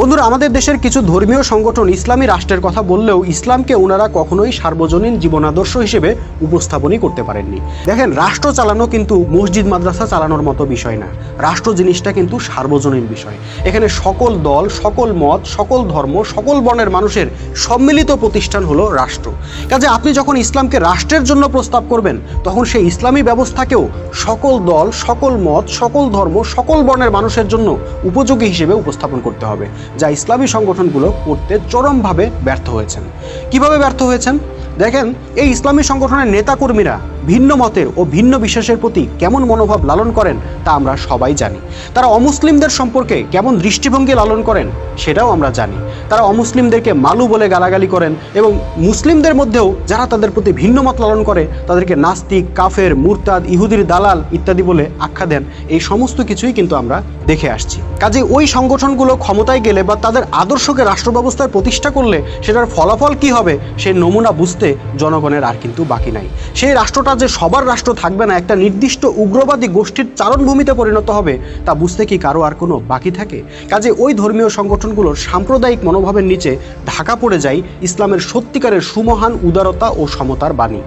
বন্ধুরা, আমাদের দেশের কিছু ধর্মীয় সংগঠন ইসলামী রাষ্ট্রের কথা বললেও ইসলামকে ওনারা কখনোই সার্বজনীন জীবনাদর্শ হিসেবে উপস্থাপনই করতে পারেননি। দেখেন, রাষ্ট্র চালানো কিন্তু মসজিদ মাদ্রাসা চালানোর মতো বিষয় না। রাষ্ট্র জিনিসটা কিন্তু সার্বজনীন বিষয়। এখানে সকল দল, সকল মত, সকল ধর্ম, সকল বর্ণের মানুষের সম্মিলিত প্রতিষ্ঠান হলো রাষ্ট্র। কাজে আপনি যখন ইসলামকে রাষ্ট্রের জন্য প্রস্তাব করবেন, তখন সেই ইসলামী ব্যবস্থাকেও সকল দল, সকল মত, সকল ধর্ম, সকল বর্ণের মানুষের জন্য উপযোগী হিসেবে উপস্থাপন করতে হবে, যা ইসলামী সংগঠনগুলো করতে চরমভাবে ব্যর্থ হয়েছেন। কিভাবে ব্যর্থ হয়েছেন? দেখেন, এই ইসলামী সংগঠনের নেতাকর্মীরা ভিন্ন মতের ও ভিন্ন বিশ্বাসের প্রতি কেমন মনোভাব লালন করেন তা আমরা সবাই জানি। তারা অমুসলিমদের সম্পর্কে কেমন দৃষ্টিভঙ্গি লালন করেন সেটাও আমরা জানি। তারা অমুসলিমদেরকে মালু বলে গালাগালি করেন এবং মুসলিমদের মধ্যেও যারা তাদের প্রতি ভিন্ন মত লালন করে তাদেরকে নাস্তিক, কাফের, মুরতাদ, ইহুদির দালাল ইত্যাদি বলে আখ্যা দেন। এই সমস্ত কিছুই কিন্তু আমরা দেখে আসছি। কাজে ওই সংগঠনগুলো ক্ষমতায় গেলে বা তাদের আদর্শকে রাষ্ট্র ব্যবস্থায় প্রতিষ্ঠা করলে সেটার ফলাফল কি হবে সেই নমুনা বুঝতে জনগণের আর কিন্তু বাকি নাই। সেই রাষ্ট্রটা যে সবার রাষ্ট্র থাকবে না, একটা নির্দিষ্ট উগ্রবাদী গোষ্ঠীর চারণভূমিতে পরিণত হবে, তা বুঝতে কি কারো আর কোনো বাকি থাকে? কাজে ওই ধর্মীয় সংগঠনগুলোর সাম্প্রদায়িক মনোভাবের নিচে ঢাকা পড়ে যায় ইসলামের সত্যিকারের সুমহান উদারতা ও সমতার বাণী।